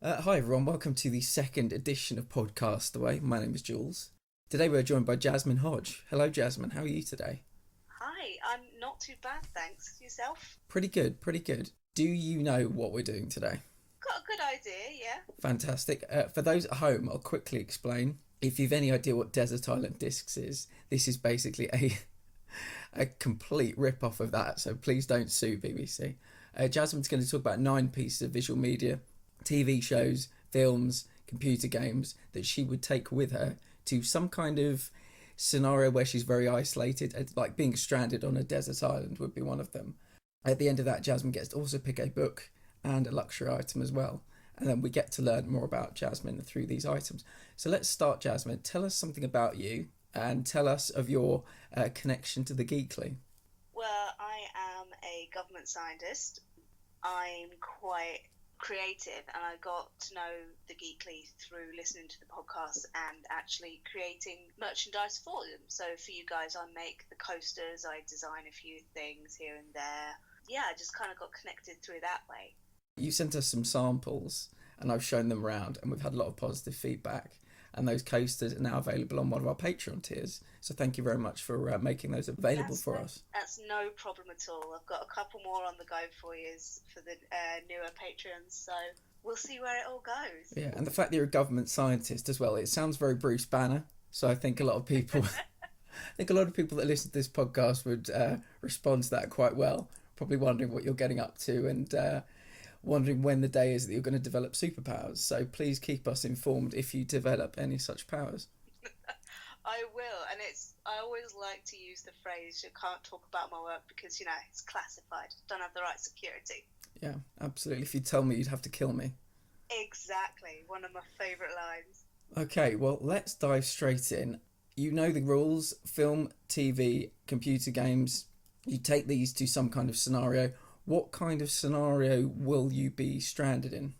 Hi everyone, welcome to the second edition of Podcastaway. My name is Jules. Today we're joined by Jasmine Hodge. Hello Jasmine, how are you today? Hi, I'm not too bad, thanks. Yourself? Pretty good, pretty good. Do you know what we're doing today? Got a good idea, yeah. Fantastic. For those at home, I'll quickly explain. If you've any idea what Desert Island Discs is, this is basically a complete rip-off of that, so please don't sue BBC. Jasmine's going to talk about 9 pieces of visual media, TV shows, films, computer games that she would take with her to some kind of scenario where she's very isolated, like being stranded on a desert island would be one of them. At the end of that, Jasmine gets to also pick a book and a luxury item as well. And then we get to learn more about Jasmine through these items. So let's start, Jasmine. Tell us something about you and tell us of your connection to the Geekly. Well, I am a government scientist. I'm quite creative and I got to know the Geekly through listening to the podcast and actually creating merchandise for them. So for you guys, I make the coasters, I design a few things here and there. Yeah, I just kind of got connected through that way. You sent us some samples and I've shown them around and we've had a lot of positive feedback. And those coasters are now available on one of our Patreon tiers. So thank you very much for making those available for us. That's no problem at all. I've got a couple more on the go for you for the newer patrons. So we'll see where it all goes. Yeah, and the fact that you're a government scientist as well, it sounds very Bruce Banner. So I think a lot of people, that listen to this podcast would respond to that quite well. Probably wondering what you're getting up to and wondering when the day is that you're going to develop superpowers. So please keep us informed if you develop any such powers. I will, and I always like to use the phrase, you can't talk about my work because, it's classified. Don't have the right security. Yeah, absolutely. If you tell me, you'd have to kill me. Exactly. One of my favourite lines. Okay, well, let's dive straight in. You know the rules: film, TV, computer games. You take these to some kind of scenario. What kind of scenario will you be stranded in?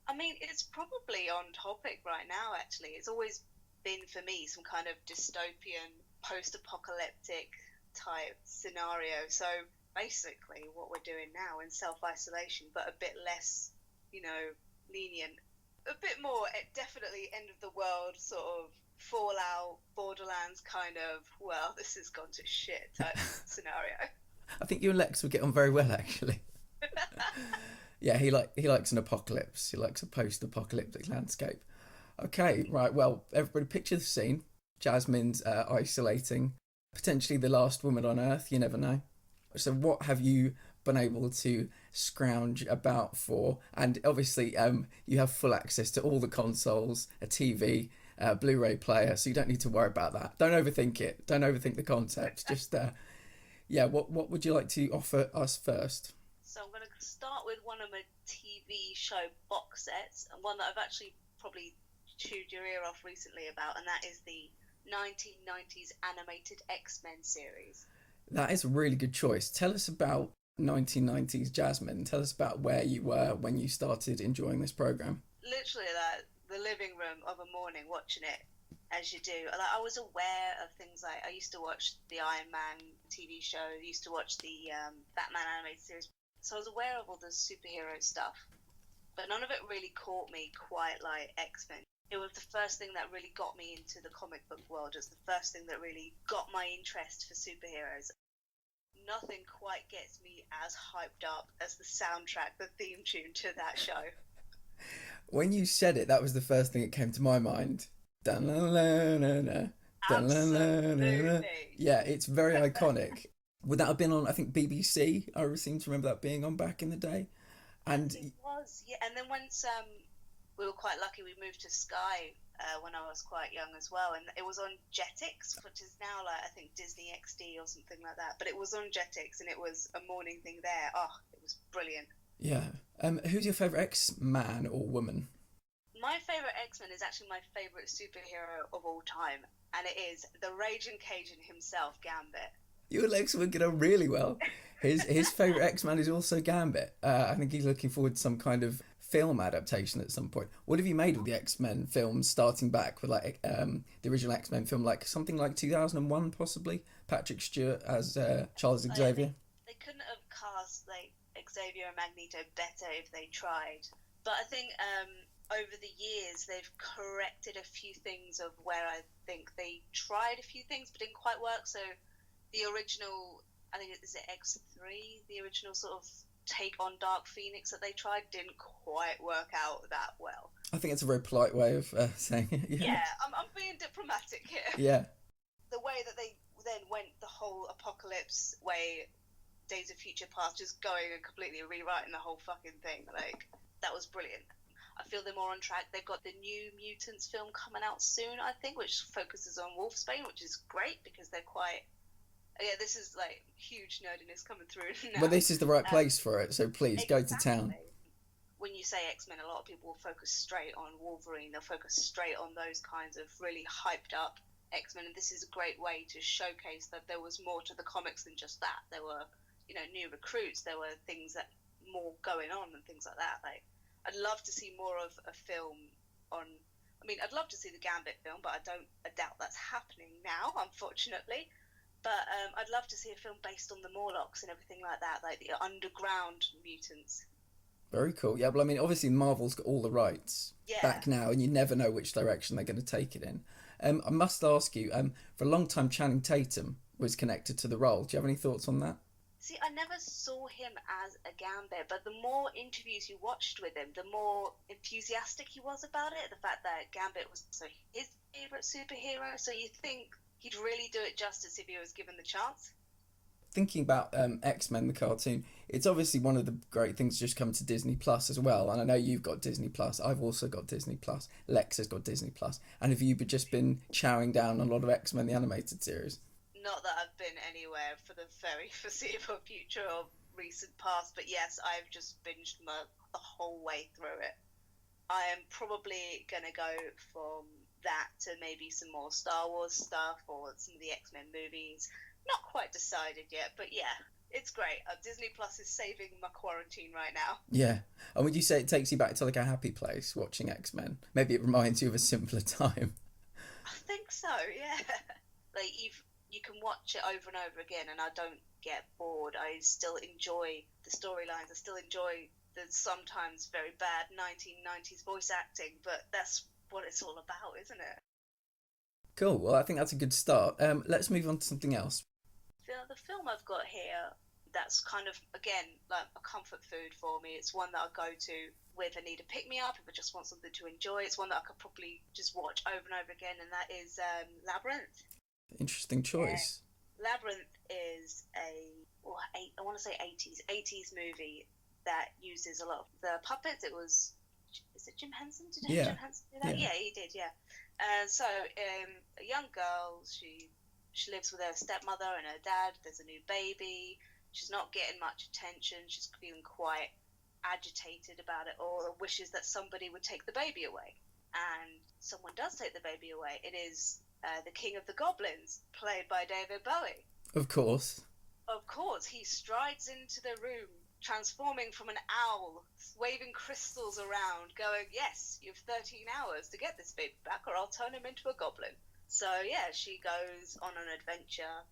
I mean, it's probably on topic right now, actually. It's always been, for me, some kind of dystopian, post-apocalyptic type scenario. So basically what we're doing now in self-isolation, but a bit less, lenient. A bit more, definitely end of the world, sort of Fallout, Borderlands kind of, well, this has gone to shit type scenario. I think you and Lex would get on very well, actually. Yeah, he likes an apocalypse. He likes a post-apocalyptic landscape. Okay, right. Well, everybody, picture the scene. Jasmine's isolating, potentially the last woman on Earth. You never know. So, what have you been able to scrounge about for? And obviously, you have full access to all the consoles, a TV, Blu-ray player, so you don't need to worry about that. Don't overthink it. Don't overthink the concept. Just yeah, what would you like to offer us first? So I'm going to start with one of my TV show box sets, and one that I've actually probably chewed your ear off recently about, and that is the 1990s animated X-Men series. That is a really good choice. Tell us about 1990s Jasmine. Tell us about where you were when you started enjoying this program. Literally, the living room of a morning watching it. As you do. Like, I was aware of things like, I used to watch the Iron Man TV show, I used to watch the Batman animated series. So I was aware of all the superhero stuff. But none of it really caught me quite like X-Men. It was the first thing that really got me into the comic book world. It was the first thing that really got my interest for superheroes. Nothing quite gets me as hyped up as the soundtrack, the theme tune to that show. When you said it, that was the first thing that came to my mind. Absolutely. Yeah, it's very iconic. Would that have been on, I think, BBC? I seem to remember that being on back in the day. And it was, yeah. And then once we were quite lucky, we moved to Sky when I was quite young as well. And it was on Jetix, which is now like, I think, Disney XD or something like that. But it was on Jetix and it was a morning thing there. Oh, it was brilliant. Yeah. Who's your favourite X-man or woman? My favourite X-Men is actually my favourite superhero of all time, and it is the Raging Cajun himself, Gambit. You and Lex would get on really well. His favourite X-Man is also Gambit. I think he's looking forward to some kind of film adaptation at some point. What have you made of the X-Men films, starting back with like the original X-Men film, like something like 2001 possibly? Patrick Stewart as Charles Xavier. They couldn't have cast like Xavier and Magneto better if they tried. But I think over the years they've corrected a few things of where I think they tried a few things but didn't quite work. So the original, I think is it X3, the original sort of take on Dark Phoenix that they tried didn't quite work out that well. I think it's a very polite way of saying it. Yeah, I'm being diplomatic here. Yeah. The way that they then went the whole apocalypse way, Days of Future Past, just going and completely rewriting the whole fucking thing, like, that was brilliant. I feel they're more on track. They've got the New Mutants film coming out soon, I think, which focuses on Wolfsbane, which is great because they're quite... Yeah, this is like huge nerdiness coming through now. Well, this is the right place for it, so please exactly. go to town. When you say X-Men, a lot of people will focus straight on Wolverine. They'll focus straight on those kinds of really hyped up X-Men, and this is a great way to showcase that there was more to the comics than just that. There were, new recruits. There were things that more going on and things like that. Like, I'd love to see more of a film on. I mean, I'd love to see the Gambit film, but I doubt that's happening now, unfortunately. But I'd love to see a film based on the Morlocks and everything like that, like the underground mutants. Very cool. Yeah, well, I mean, obviously Marvel's got all the rights back now, and you never know which direction they're going to take it in. I must ask you, for a long time, Channing Tatum was connected to the role. Do you have any thoughts on that? See, I never saw him as a Gambit, but the more interviews you watched with him, the more enthusiastic he was about it. The fact that Gambit was also his favourite superhero, so you think he'd really do it justice if he was given the chance. Thinking about X-Men, the cartoon, it's obviously one of the great things just come to Disney Plus as well. And I know you've got Disney Plus. I've also got Disney Plus. Lex has got Disney Plus. And have you just been chowing down on a lot of X-Men, the animated series? Not that I've been anywhere for the very foreseeable future or recent past, but yes, I've just binged the whole way through it. I am probably going to go from that to maybe some more Star Wars stuff or some of the X-Men movies. Not quite decided yet, but yeah, it's great. Disney Plus is saving my quarantine right now. Yeah. And would you say it takes you back to like a happy place watching X-Men? Maybe it reminds you of a simpler time. I think so, yeah. Like you can watch it over and over again and I don't get bored. I still enjoy the storylines. I still enjoy the sometimes very bad 1990s voice acting, but that's what it's all about, isn't it? Cool. Well, I think that's a good start. Let's move on to something else. The film I've got here, that's kind of, again, like a comfort food for me. It's one that I go to if I need a pick-me-up, if I just want something to enjoy. It's one that I could probably just watch over and over again, and that is Labyrinth. Interesting choice. Labyrinth is I want to say 80s movie that uses a lot of the puppets. Is it Jim Henson? Did Jim Henson do that? Yeah, he did, yeah. So a young girl, she lives with her stepmother and her dad. There's a new baby. She's not getting much attention. She's feeling quite agitated about it, or wishes that somebody would take the baby away. And someone does take the baby away. It is the King of the Goblins, played by David Bowie. Of course. Of course, he strides into the room, transforming from an owl, waving crystals around, going, yes, you have 13 hours to get this baby back or I'll turn him into a goblin. So, yeah, she goes on an adventure,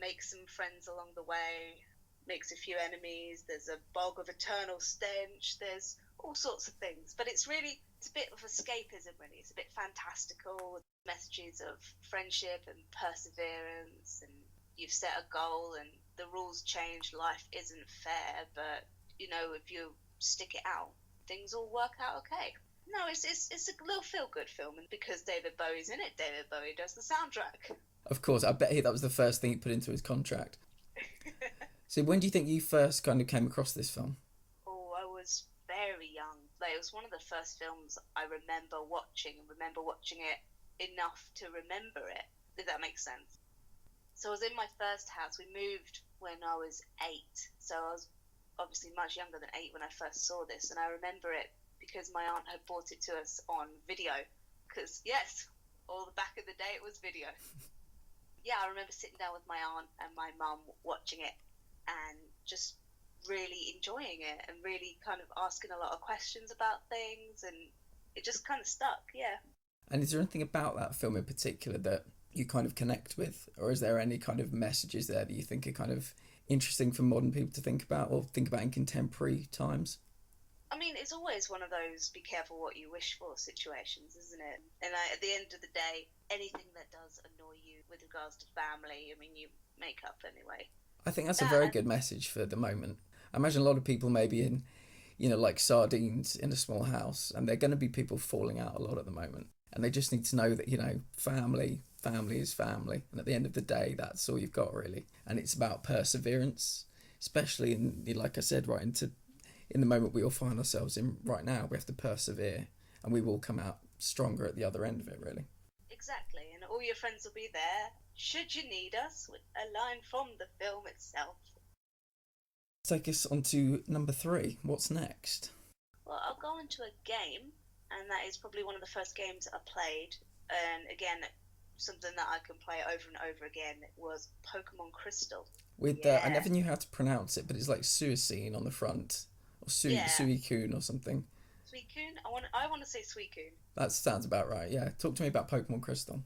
makes some friends along the way, makes a few enemies, there's a bog of eternal stench, there's all sorts of things. But it's a bit of escapism, really. It's a bit fantastical, messages of friendship and perseverance, and you've set a goal and the rules change, life isn't fair, but, if you stick it out, things all work out okay. No, it's a little feel-good film, and because David Bowie's in it, David Bowie does the soundtrack. Of course, I bet that was the first thing he put into his contract. So when do you think you first kind of came across this film? Oh, I was very young. Like, it was one of the first films I remember watching it enough to remember it, if that makes sense. So I was in my first house. We moved when I was 8, so I was obviously much younger than 8 when I first saw this, and I remember it because my aunt had bought it to us on video, because yes, all the back of the day it was video. Yeah, I remember sitting down with my aunt and my mum watching it and just really enjoying it and really kind of asking a lot of questions about things, and it just kind of stuck, yeah. And is there anything about that film in particular that you kind of connect with, or is there any kind of messages there that you think are kind of interesting for modern people to think about or think about in contemporary times? I mean, it's always one of those be careful what you wish for situations, isn't it? And at the end of the day, anything that does annoy you with regards to family, I mean, you make up anyway. I think that's a That very and good message for the moment. I imagine a lot of people maybe in, like sardines in a small house, and they're going to be people falling out a lot at the moment. And they just need to know that, family is family. And at the end of the day, that's all you've got really. And it's about perseverance, especially like I said, right in the moment we all find ourselves in right now. We have to persevere and we will come out stronger at the other end of it, really. exactly, and all your friends will be there should you need us, with a line from the film itself. Take us on to number 3. What's next? Well, I'll go into a game, and that is probably one of the first games I played. And again, something that I can play over and over again was Pokemon Crystal. With Yeah. I never knew how to pronounce it, but it's like Suicune on the front, or Yeah. Suicune or something. Suicune? I want to say Suicune. That sounds about right. Yeah. Talk to me about Pokemon Crystal.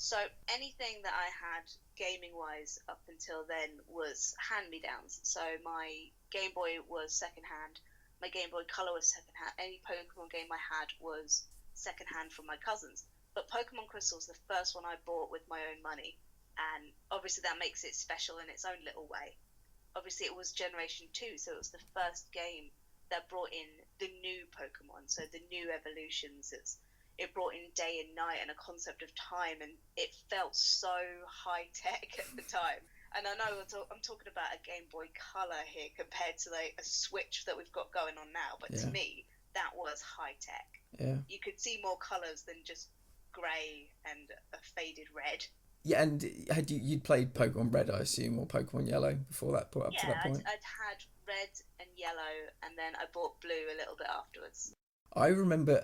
So anything that I had gaming-wise up until then was hand-me-downs. So my Game Boy was second-hand, my Game Boy Color was second-hand, any Pokemon game I had was second-hand from my cousins. But Pokemon Crystal was the first one I bought with my own money, and obviously that makes it special in its own little way. Obviously it was Generation 2, so it was the first game that brought in the new Pokemon, so the new evolutions. It brought in day and night and a concept of time, and it felt so high-tech at the time. And I know I'm talking about a Game Boy Color here compared to like a Switch that we've got going on now, but to me, that was high-tech. Yeah. You could see more colours than just grey and a faded red. Yeah, and you'd played Pokemon Red, I assume, or Pokemon Yellow before that to that point? I'd had red and yellow, and then I bought blue a little bit afterwards. I remember,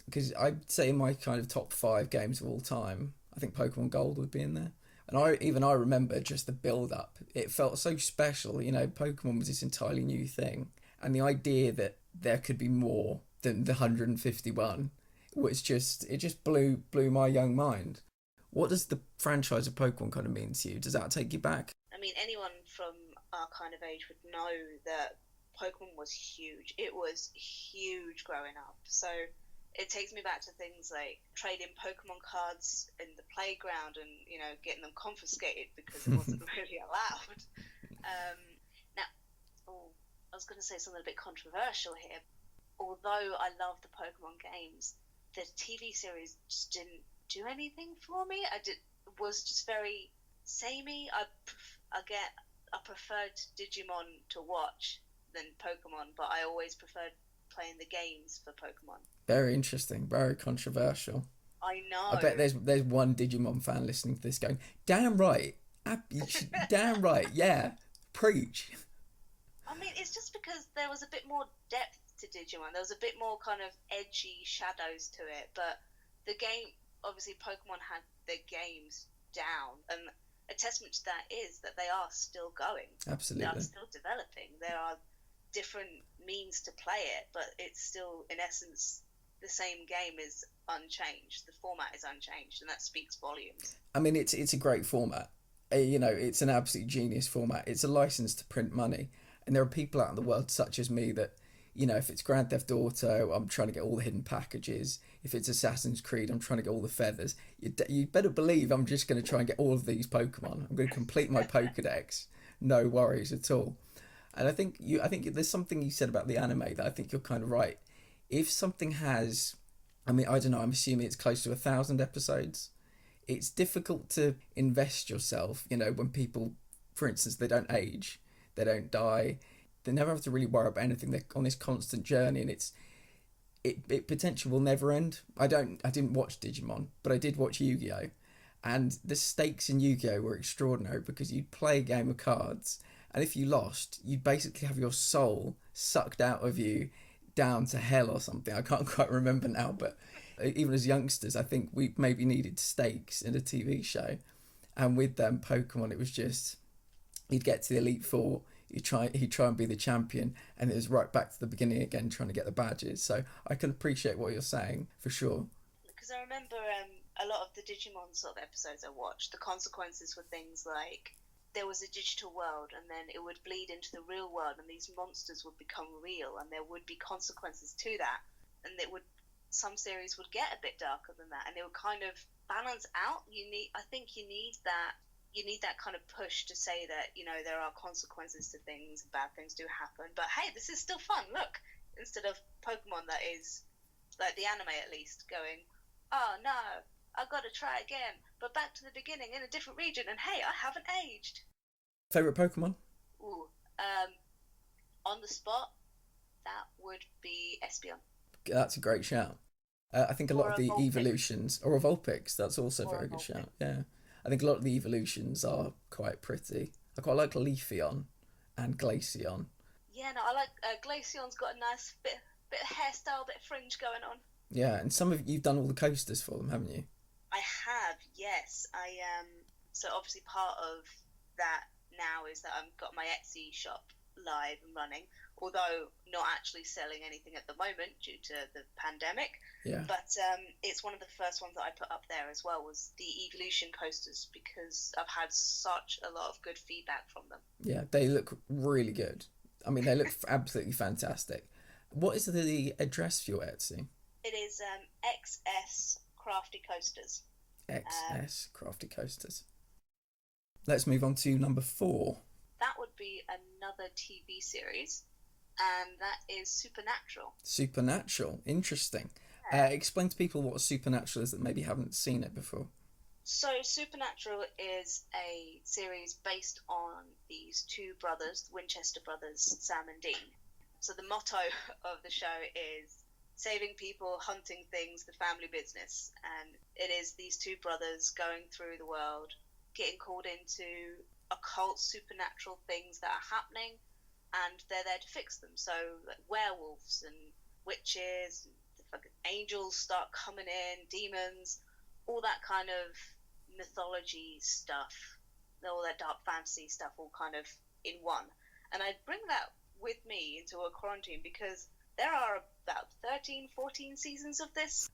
because I'd say in my kind of top 5 games of all time, I think Pokemon Gold would be in there. And I remember just the build-up. It felt so special, Pokemon was this entirely new thing. And the idea that there could be more than the 151 was it just blew my young mind. What does the franchise of Pokemon kind of mean to you? Does that take you back? I mean, anyone from our kind of age would know that Pokemon was huge. It was huge growing up. So it takes me back to things like trading Pokemon cards in the playground and, getting them confiscated because it wasn't really allowed. I was going to say something a bit controversial here. Although I love the Pokemon games, the TV series just didn't do anything for me. It was just very samey. I preferred Digimon to watch than Pokemon, but I always preferred playing the games for Pokemon. Very interesting, very controversial. I know. I bet there's one Digimon fan listening to this going, damn right, damn right, yeah, preach. I mean, it's just because there was a bit more depth to Digimon. There was a bit more kind of edgy shadows to it, but the game, obviously Pokemon had their games down, and a testament to that is that they are still going. Absolutely. They are still developing. There are different means to play it, but it's still, in essence, the same game is unchanged. The format is unchanged, and that speaks volumes. I mean, it's a great format. It's an absolute genius format. It's a license to print money. And there are people out in the world such as me that, if it's Grand Theft Auto, I'm trying to get all the hidden packages. If it's Assassin's Creed, I'm trying to get all the feathers. You better believe I'm just going to try and get all of these Pokemon. I'm going to complete my Pokedex. No worries at all. And I think there's something you said about the anime that I think you're kind of right. If something has, I don't know, I'm assuming it's close to 1,000 episodes. It's difficult to invest yourself, when people, for instance, they don't age, they don't die, they never have to really worry about anything. They're on this constant journey, and it potentially will never end. I didn't watch Digimon, but I did watch Yu-Gi-Oh! And the stakes in Yu-Gi-Oh! Were extraordinary because you'd play a game of cards, and if you lost, you'd basically have your soul sucked out of you down to hell or something. I can't quite remember now, but even as youngsters, I think we maybe needed stakes in a TV show. And with Pokemon, it was just, you'd get to the Elite Four, he'd try and be the champion, and it was right back to the beginning again, trying to get the badges. So I can appreciate what you're saying, for sure. Because I remember a lot of the Digimon sort of episodes I watched, the consequences were things like there was a digital world, and then it would bleed into the real world, and these monsters would become real, and there would be consequences to that, and some series would get a bit darker than that, and it would kind of balance out. I think you need that kind of push to say that, there are consequences to things, bad things do happen, but hey, this is still fun. Look, instead of Pokemon that is like the anime, at least, going, oh no, I've got to try again, but back to the beginning in a different region, and hey, I haven't aged. Favorite Pokemon? Ooh, on the spot, that would be Espeon. That's a great shout. I think a lot of the evolutions, or a Vulpix, that's also a very good shout. Yeah, I think a lot of the evolutions are quite pretty. I quite like Leafeon and Glaceon. Yeah, no, I like Glaceon's got a nice bit of hairstyle, bit of fringe going on. Yeah, and you've done all the coasters for them, haven't you? I have, yes. So obviously part of that now is that I've got my Etsy shop live and running, although not actually selling anything at the moment due to the pandemic. Yeah. But it's one of the first ones that I put up there as well, was the Evolution coasters, because I've had such a lot of good feedback from them. Yeah, they look really good. I mean, they look absolutely fantastic. What is the address for your Etsy? It is XS Crafty Coasters. XS Crafty Coasters. Let's move on to number 4. That would be another TV series, and that is Supernatural. Supernatural, interesting. Explain to people what Supernatural is that maybe haven't seen it before. So Supernatural is a series based on these two brothers, the Winchester brothers, Sam and Dean. So the motto of the show is saving people, hunting things, the family business. And it is these two brothers going through the world, getting called into occult, supernatural things that are happening, and they're there to fix them. So like werewolves and witches, angels start coming in, demons, all that kind of mythology stuff, all that dark fantasy stuff, all kind of in one. And I bring that with me into a quarantine because there are about 13, 14 seasons of this.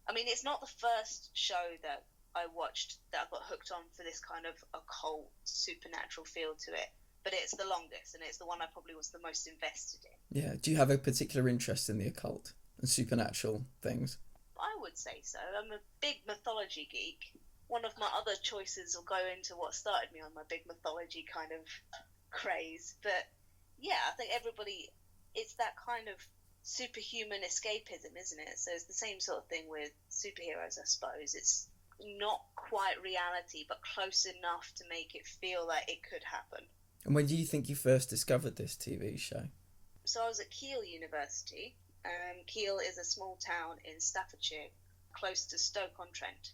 I mean, it's not the first show that I watched that I got hooked on for this kind of occult, supernatural feel to it, but it's the longest, and it's the one I probably was the most invested in. Yeah. Do you have a particular interest in the occult and supernatural things? I would say so. I'm a big mythology geek. One of my other choices will go into what started me on my big mythology kind of craze. But yeah, I think everybody, it's that kind of superhuman escapism, isn't it? So it's the same sort of thing with superheroes, I suppose. It's not quite reality, but close enough to make it feel like it could happen. And when do you think you first discovered this TV show? So I was at Keele University. Keele is a small town in Staffordshire, close to Stoke-on-Trent.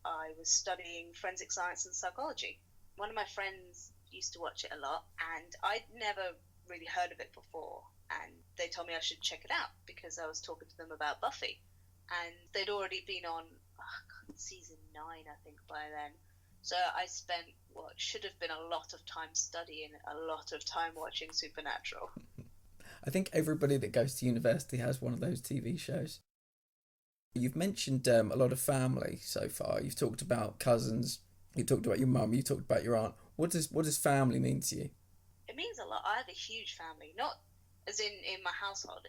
I was studying forensic science and psychology. One of my friends used to watch it a lot, and I'd never really heard of it before. And they told me I should check it out because I was talking to them about Buffy. And they'd already been on season 9, I think, by then. So I spent what should have been a lot of time studying, a lot of time watching Supernatural. I think everybody that goes to university has one of those TV shows. You've mentioned a lot of family so far. You've talked about cousins. You talked about your mum. You talked about your aunt. What does family mean to you? It means a lot. I have a huge family. Not as in my household.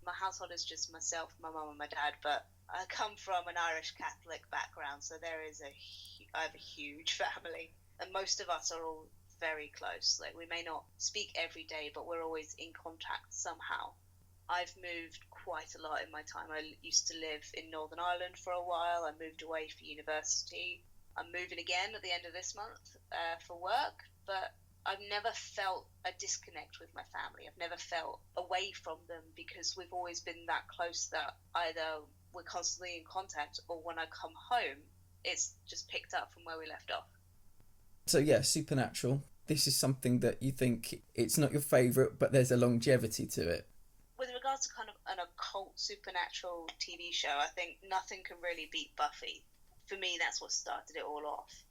My household is just myself, my mum, and my dad. But I come from an Irish Catholic background, so I have a huge family, and most of us are all very close. Like, we may not speak every day, but we're always in contact somehow. I've moved quite a lot in my time. I used to live in Northern Ireland for a while. I moved away for university. I'm moving again at the end of this month for work, but I've never felt a disconnect with my family. I've never felt away from them because we've always been that close that either we're constantly in contact or when I come home, it's just picked up from where we left off. So yeah, Supernatural. This is something that you think it's not your favourite, but there's a longevity to it. With regards to kind of an occult supernatural TV show, I think nothing can really beat Buffy. For me, that's what started it all off.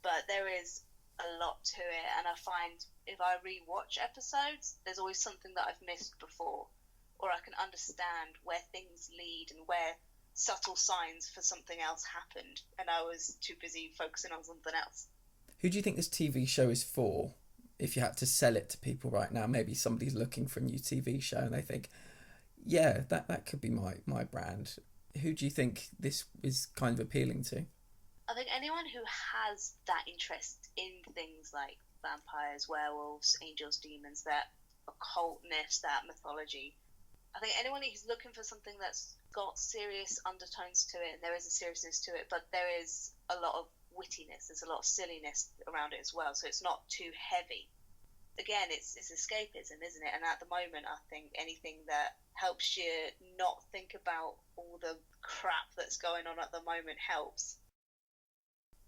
But there is a lot to it, and I find if I re-watch episodes, there's always something that I've missed before, or I can understand where things lead and where subtle signs for something else happened, and I was too busy focusing on something else. Who do you think this TV show is for? If you had to sell it to people right now, maybe somebody's looking for a new TV show and they think, yeah, that could be my brand. Who do you think this is kind of appealing to? I think anyone who has that interest in things like vampires, werewolves, angels, demons, that occultness, that mythology. I think anyone who's looking for something that's got serious undertones to it, and there is a seriousness to it, but there is a lot of wittiness, there's a lot of silliness around it as well, so it's not too heavy. Again, it's escapism, isn't it? And at the moment, I think anything that helps you not think about all the crap that's going on at the moment helps.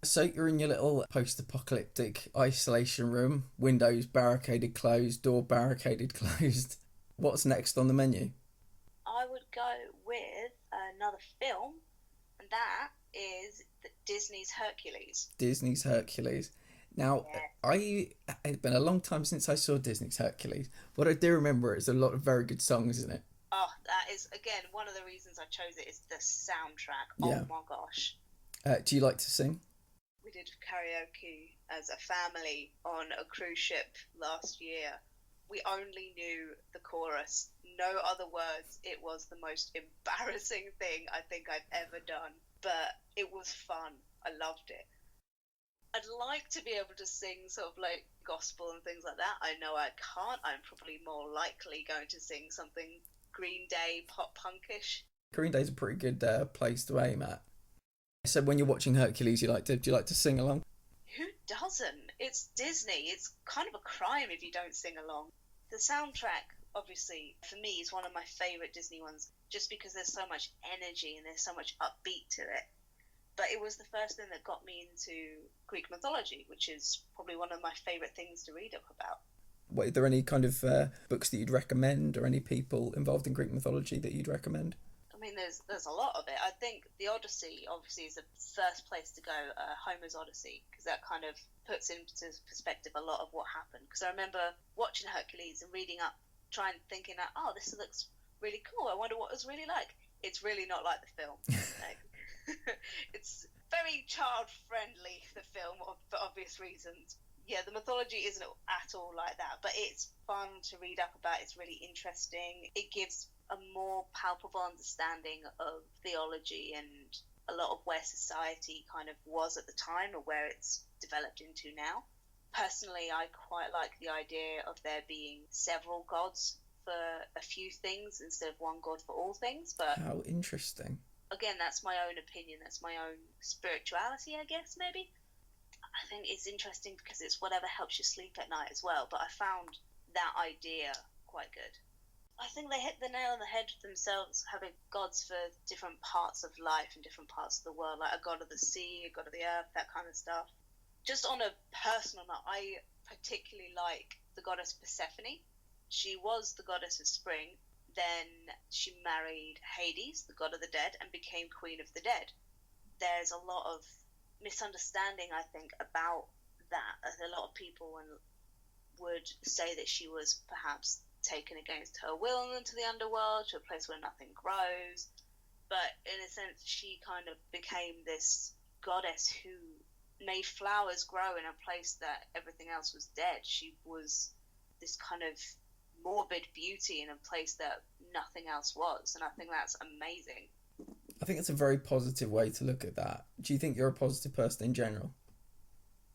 So you're in your little post-apocalyptic isolation room, windows barricaded closed, door barricaded closed. What's next on the menu? I would go with another film, and that is Disney's Hercules. Disney's Hercules. Now, yeah. It's been a long time since I saw Disney's Hercules. What I do remember is a lot of very good songs in it. Oh, that is, again, one of the reasons I chose it is the soundtrack. Yeah. Oh my gosh. Do you like to sing? We did karaoke as a family on a cruise ship last year. We only knew the chorus, no other words. It was the most embarrassing thing I think I've ever done, but it was fun. I loved it. I'd like to be able to sing sort of like gospel and things like that. I know I can't. I'm probably more likely going to sing something Green Day, pop punkish. Green Day's a pretty good place to aim at. So when you're watching Hercules, do you like to sing along? Who doesn't? It's Disney. It's kind of a crime if you don't sing along. The soundtrack, obviously, for me, is one of my favourite Disney ones, just because there's so much energy and there's so much upbeat to it. But it was the first thing that got me into Greek mythology, which is probably one of my favourite things to read up about. Are there any kind of books that you'd recommend, or any people involved in Greek mythology that you'd recommend? I mean, there's a lot of it. I think the Odyssey, obviously, is the first place to go, Homer's Odyssey, because that kind of puts into perspective a lot of what happened. Because I remember watching Hercules and reading up, thinking that, oh, this looks really cool. I wonder what it was really like. It's really not like the film. It's very child-friendly, the film, for obvious reasons. Yeah, the mythology isn't at all like that, but it's fun to read up about. It's really interesting. It gives a more palpable understanding of theology and a lot of where society kind of was at the time or where it's developed into now. Personally, I quite like the idea of there being several gods for a few things instead of one god for all things. But how interesting. Again, that's my own opinion. That's my own spirituality, I guess, maybe. I think it's interesting because it's whatever helps you sleep at night as well. But I found that idea quite good. I think they hit the nail on the head themselves, having gods for different parts of life and different parts of the world, like a god of the sea, a god of the earth, that kind of stuff. Just on a personal note, I particularly like the goddess Persephone. She was the goddess of spring. Then she married Hades, the god of the dead, and became queen of the dead. There's a lot of misunderstanding, I think, about that. A lot of people would say that she was perhaps taken against her will into the underworld, to a place where nothing grows. But in a sense, she kind of became this goddess who made flowers grow in a place that everything else was dead. She was this kind of morbid beauty in a place that nothing else was, and I think that's amazing. I think it's a very positive way to look at that. Do you think you're a positive person in general?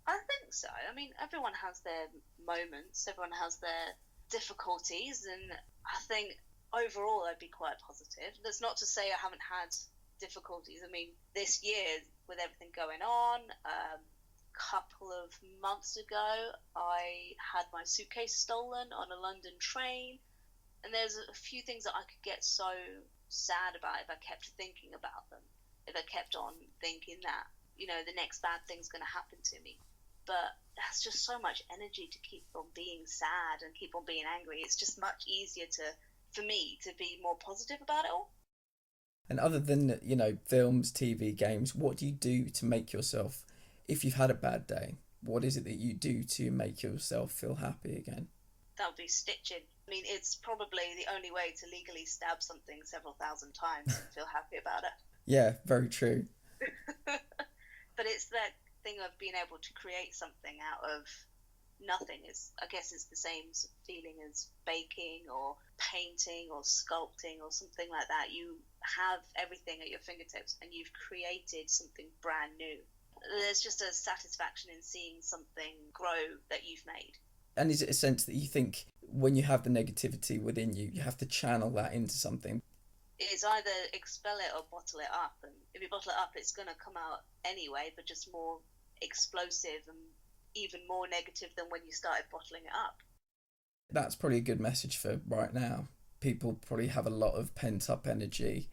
I think so. I mean, everyone has their moments, everyone has their difficulties, and I think overall I'd be quite positive. That's not to say I haven't had difficulties. I mean, this year, with everything going on, couple of months ago I had my suitcase stolen on a London train, and there's a few things that I could get so sad about if I kept thinking about them, if I kept on thinking that, you know, the next bad thing's going to happen to me. But that's just so much energy to keep on being sad and keep on being angry. It's just much easier for me to be more positive about it all. And other than, you know, films, TV, games, what do you do to make yourself, if you've had a bad day, what is it that you do to make yourself feel happy again? That would be stitching. I mean, it's probably the only way to legally stab something several thousand times and feel happy about it. Yeah, very true. But it's that thing of being able to create something out of nothing is, I guess, it's the same feeling as baking or painting or sculpting or something like that. You have everything at your fingertips and you've created something brand new. There's just a satisfaction in seeing something grow that you've made. And is it a sense that you think when you have the negativity within you, you have to channel that into something? It's either expel it or bottle it up, and if you bottle it up, it's going to come out anyway, but just more explosive and even more negative than when you started bottling it up. That's probably a good message for right now. People probably have a lot of pent-up energy.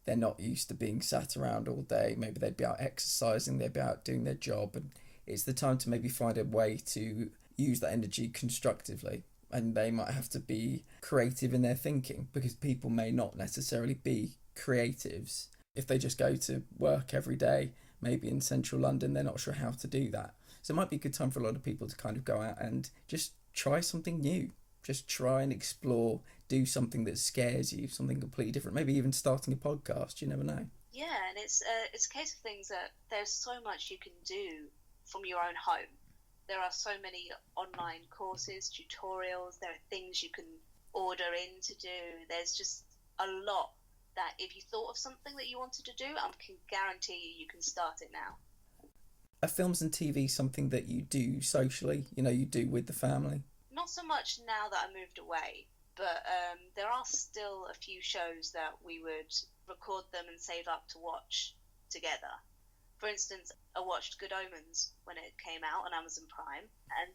They're not used to being sat around all day. Maybe they'd be out exercising, they'd be out doing their job, and it's the time to maybe find a way to use that energy constructively. And they might have to be creative in their thinking, because people may not necessarily be creatives. If they just go to work every day, maybe in central London, they're not sure how to do that. So it might be a good time for a lot of people to kind of go out and just try something new. Just try and explore, do something that scares you, something completely different. Maybe even starting a podcast, you never know. Yeah, and it's a case of things that there's so much you can do from your own home. There are so many online courses, tutorials, there are things you can order in to do. There's just a lot that if you thought of something that you wanted to do, I can guarantee you can start it now. Are films and TV something that you do socially, you do with the family? Not so much now that I moved away, but there are still a few shows that we would record them and save up to watch together. For instance, I watched Good Omens when it came out on Amazon Prime, and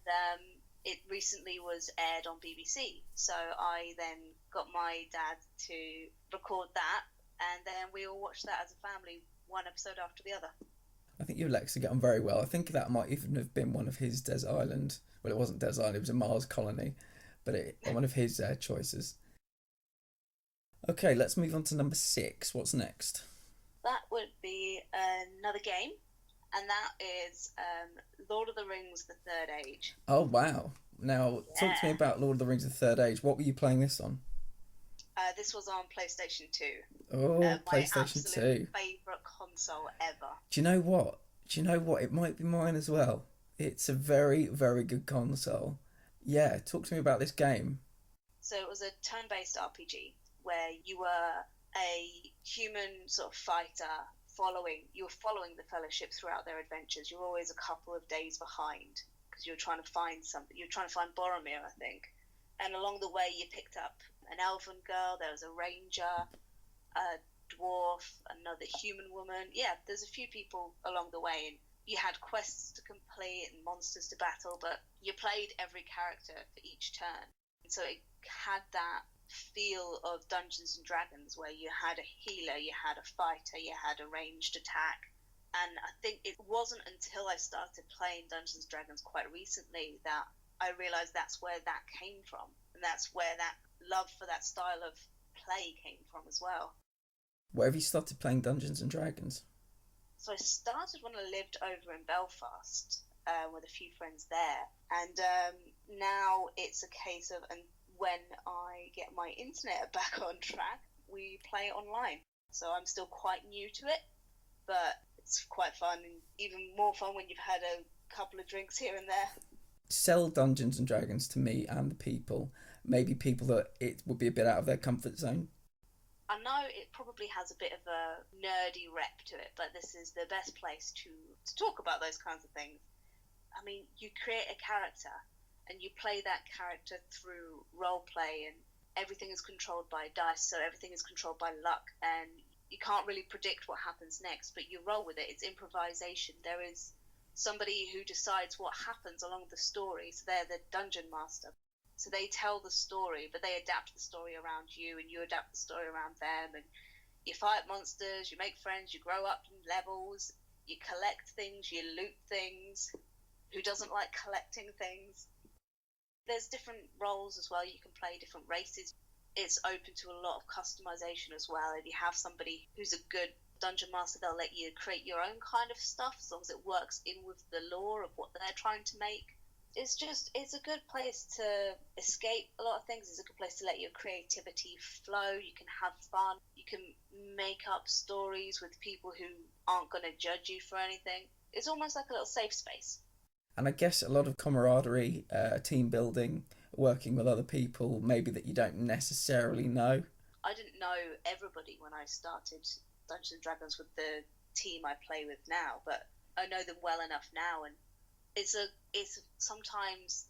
it recently was aired on BBC. So I then got my dad to record that, and then we all watched that as a family, one episode after the other. I think you and Lexa get on very well. I think that might even have been one of his Desert Island. Well, it wasn't Desert Island, it was a Mars colony, but one of his choices. Okay, let's move on to number 6. What's next? That would be another game, and that is Lord of the Rings: The Third Age. Oh, wow. Now, talk to me about Lord of the Rings: The Third Age. What were you playing this on? This was on PlayStation 2. Oh, PlayStation 2. My absolute favourite console ever. Do you know what? It might be mine as well. It's a very, very good console. Yeah, talk to me about this game. So it was a turn-based RPG where you were a human sort of fighter you were following the Fellowship throughout their adventures. You were always a couple of days behind because you were trying to find something. You were trying to find Boromir, I think. And along the way, you picked up an elven girl, there was a ranger, a dwarf, another human woman. Yeah, there's a few people along the way, and you had quests to complete and monsters to battle, but you played every character for each turn. And so it had that feel of Dungeons and Dragons, where you had a healer, you had a fighter, you had a ranged attack. And I think it wasn't until I started playing Dungeons and Dragons quite recently that I realised that's where that came from, and that's where that love for that style of play came from as well. Where have you started playing Dungeons and Dragons? So I started when I lived over in Belfast with a few friends there, and now it's a case of, and when I get my internet back on track, we play online. So I'm still quite new to it, but it's quite fun, and even more fun when you've had a couple of drinks here and there. Sell Dungeons and Dragons to me and the people. Maybe people that it would be a bit out of their comfort zone. I know it probably has a bit of a nerdy rep to it, but this is the best place to talk about those kinds of things. I mean, you create a character and you play that character through role play, and everything is controlled by dice, so everything is controlled by luck, and you can't really predict what happens next, but you roll with it. It's improvisation. There is somebody who decides what happens along the story, so they're the dungeon master. So they tell the story, but they adapt the story around you, and you adapt the story around them, and you fight monsters, you make friends, you grow up in levels, you collect things, you loot things. Who doesn't like collecting things? There's different roles as well. You can play different races. It's open to a lot of customization as well. If you have somebody who's a good dungeon master, they'll let you create your own kind of stuff as long as it works in with the lore of what they're trying to make. It's a good place to escape a lot of things. It's a good place to let your creativity flow. You can have fun. You can make up stories with people who aren't going to judge you for anything. it's almost like a little safe space. And I guess a lot of camaraderie, team building, working with other people, maybe that you don't necessarily know. I didn't know everybody when I started Dungeons and Dragons with the team I play with now, but I know them well enough now, and it's sometimes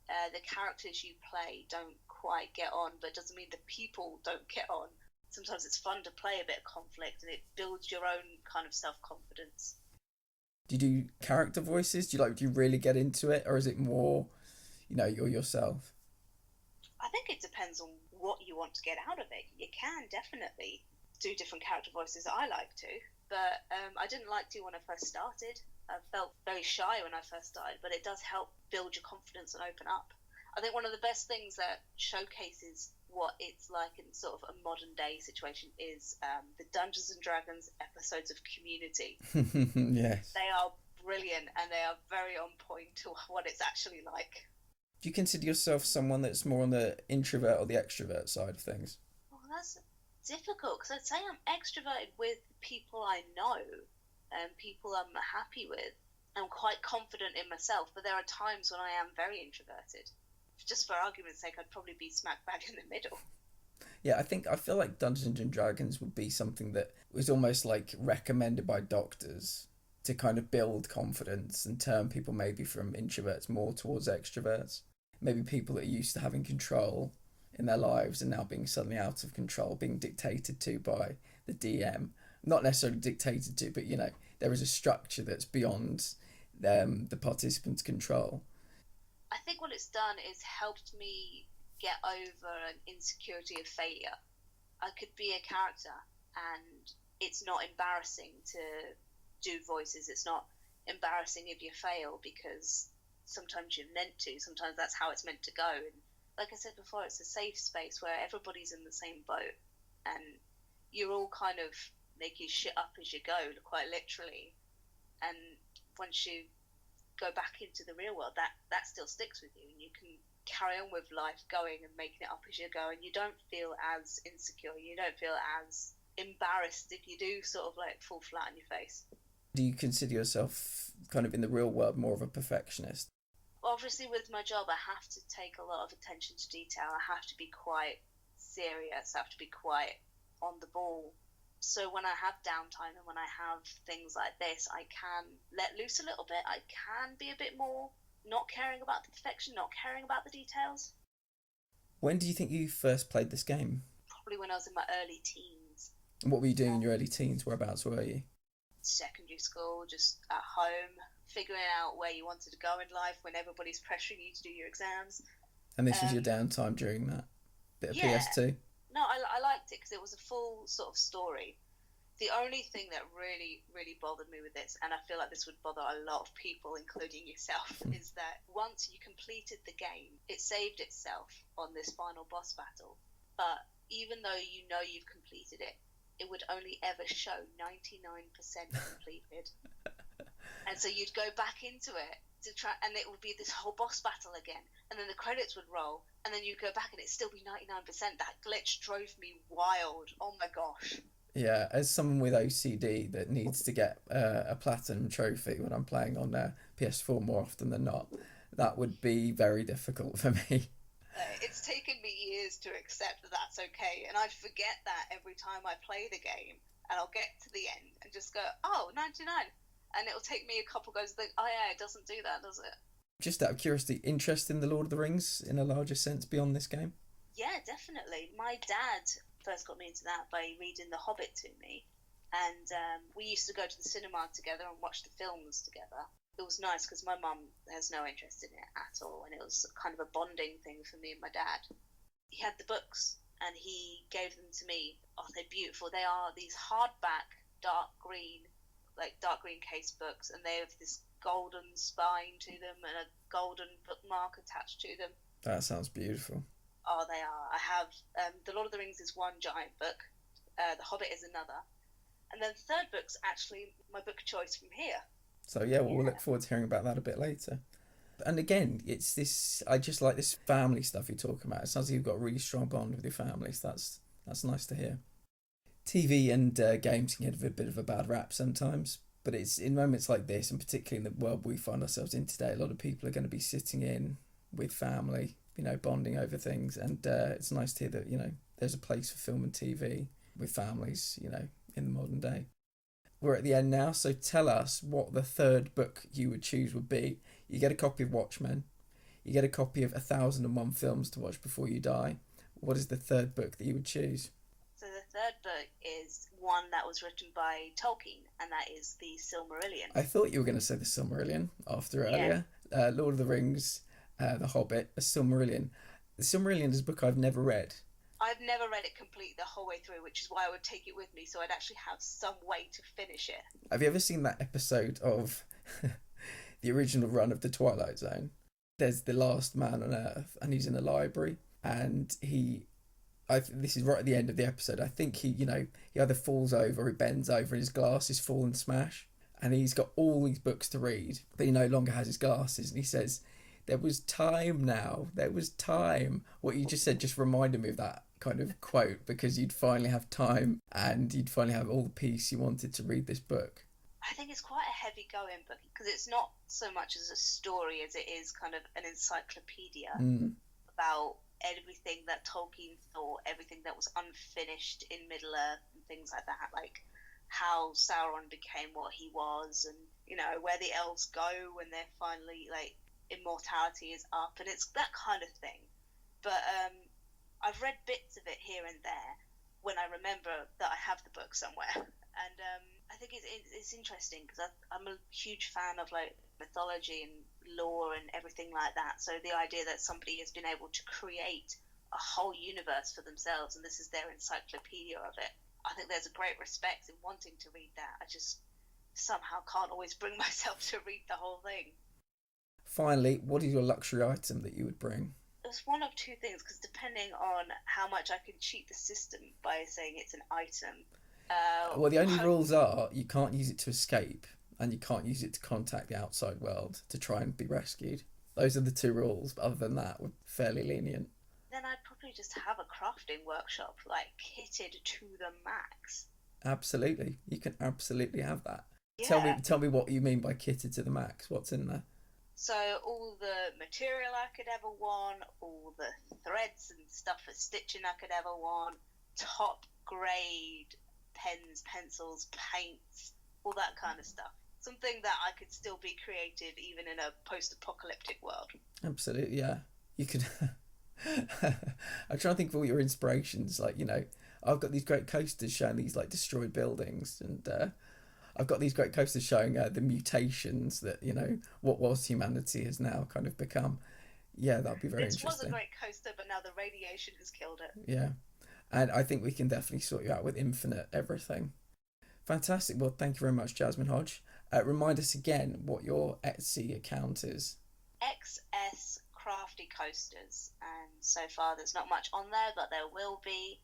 the characters you play don't quite get on, but it doesn't mean the people don't get on. Sometimes it's fun to play a bit of conflict, and it builds your own kind of self-confidence. Do you do character voices? Do you really get into it, or is it more, you're yourself? I think it depends on what you want to get out of it. You can definitely do different character voices. I like to, but I didn't like to when I first started. I felt very shy when I first started, but it does help build your confidence and open up. I think one of the best things that showcases what it's like in sort of a modern day situation is the Dungeons and Dragons episodes of Community. Yes. They are brilliant, and they are very on point to what it's actually like. Do you consider yourself someone that's more on the introvert or the extrovert side of things? Well, that's difficult, because I'd say I'm extroverted with people I know and people I'm happy with. I'm quite confident in myself, but there are times when I am very introverted. Just for argument's sake, I'd probably be smack bang in the middle. Yeah, I feel like Dungeons and Dragons would be something that was almost like recommended by doctors to kind of build confidence and turn people maybe from introverts more towards extroverts. Maybe people that are used to having control in their lives and now being suddenly out of control, being dictated to by the DM. Not necessarily dictated to, but there is a structure that's beyond the participants' control. I think what it's done is helped me get over an insecurity of failure. I could be a character, and it's not embarrassing to do voices. It's not embarrassing if you fail, because sometimes you're meant to. Sometimes that's how it's meant to go. And like I said before, it's a safe space where everybody's in the same boat, and you're all kind of making shit up as you go, quite literally. And once you go back into the real world, that still sticks with you, and you can carry on with life going and making it up as you go, and you don't feel as insecure, you don't feel as embarrassed if you do sort of like fall flat on your face. Do you consider yourself kind of in the real world more of a perfectionist? Obviously, with my job, I have to take a lot of attention to detail. I have to be quite serious. I have to be quite on the ball. So when I have downtime and when I have things like this, I can let loose a little bit. I can be a bit more not caring about the perfection, not caring about the details. When do you think you first played this game? Probably when I was in my early teens. And what were you doing in your early teens? Whereabouts were you? Secondary school, just at home, figuring out where you wanted to go in life when everybody's pressuring you to do your exams. And this was your downtime during that bit of PS2? No, I liked it because it was a full sort of story. The only thing that really, really bothered me with this, and I feel like this would bother a lot of people, including yourself, is that once you completed the game, it saved itself on this final boss battle. But even though you know you've completed it, it would only ever show 99% completed. And so you'd go back into it to try, and it would be this whole boss battle again, and then the credits would roll, and then you'd go back and it'd still be 99%. That glitch drove me wild. Oh my gosh. Yeah, as someone with OCD that needs to get a platinum trophy when I'm playing on PS4 more often than not, that would be very difficult for me. It's taken me years to accept that that's okay, and I forget that every time I play the game, and I'll get to the end and just go, oh, 99. And it'll take me a couple goes to think, oh yeah, it doesn't do that, does it? Just out of curiosity, interest in the Lord of the Rings in a larger sense beyond this game? Yeah, definitely. My dad first got me into that by reading The Hobbit to me, and we used to go to the cinema together and watch the films together. It was nice because my mum has no interest in it at all, and it was kind of a bonding thing for me and my dad. He had the books and he gave them to me. Oh, they're beautiful. They are these hardback dark green case books, and they have this golden spine to them and a golden bookmark attached to them. That sounds beautiful. Oh, they are. I have The Lord of the Rings is one giant book, The Hobbit is another, and then the third book's actually my book choice from here. So yeah, we'll look forward to hearing about that a bit later. And again, it's this, I just like this family stuff you're talking about. It sounds like you've got a really strong bond with your family, so that's nice to hear. TV and games can get a bit of a bad rap sometimes. But it's in moments like this, and particularly in the world we find ourselves in today, a lot of people are going to be sitting in with family, bonding over things. And it's nice to hear that, there's a place for film and TV with families, in the modern day. We're at the end now, so tell us what the third book you would choose would be. You get a copy of Watchmen. You get a copy of 1001 Films to watch before you die. What is the third book that you would choose? So the third book is one that was written by Tolkien, and that is The Silmarillion. I thought you were going to say The Silmarillion after earlier. Yeah. Lord of the Rings, The Hobbit, The Silmarillion. The Silmarillion is a book I've never read. I've never read it complete the whole way through, which is why I would take it with me, so I'd actually have some way to finish it. Have you ever seen that episode of the original run of The Twilight Zone? There's the last man on Earth, and he's in a library, and this is right at the end of the episode. I think he either falls over or he bends over, and his glasses fall and smash, and he's got all these books to read, but he no longer has his glasses, and he says, "There was time now. There was time." What you just said just reminded me of that kind of quote, because you'd finally have time and you'd finally have all the peace you wanted to read this book. I think it's quite a heavy going book, because it's not so much as a story as it is kind of an encyclopedia about everything that Tolkien thought, everything that was unfinished in Middle-earth and things like that, like how Sauron became what he was, and where the elves go when they're finally like immortality is up, and it's that kind of thing. But I've read bits of it here and there when I remember that I have the book somewhere, and I think it's interesting, because I'm a huge fan of like mythology and lore and everything like that. So the idea that somebody has been able to create a whole universe for themselves, and this is their encyclopedia of it, I think there's a great respect in wanting to read that. I just somehow can't always bring myself to read the whole thing. Finally, what is your luxury item that you would bring? It's one of two things, because depending on how much I can cheat the system by saying it's an item. Well, the only rules are you can't use it to escape, and you can't use it to contact the outside world to try and be rescued. Those are the two rules, but other than that, we're fairly lenient. Then I'd probably just have a crafting workshop, like kitted to the max. Absolutely. You can absolutely have that. Yeah. Tell me what you mean by kitted to the max. What's in there? So all the material I could ever want, all the threads and stuff for stitching I could ever want, top grade pens, pencils, paints, all that kind of stuff. Something that I could still be creative even in a post-apocalyptic world. Absolutely, yeah. You could... I'm trying to think of all your inspirations. Like, I've got these great coasters showing these like destroyed buildings, and I've got these great coasters showing the mutations that, what was humanity has now kind of become. Yeah, that'd be very interesting. It was a great coaster, but now the radiation has killed it. Yeah. And I think we can definitely sort you out with infinite everything. Fantastic. Well, thank you very much, Jasmine Hodge. Remind us again what your Etsy account is. XS Crafty Coasters. And so far there's not much on there, but there will be.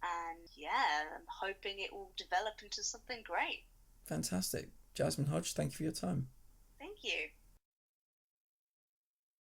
And yeah, I'm hoping it will develop into something great. Fantastic. Jasmine Hodge, thank you for your time. Thank you.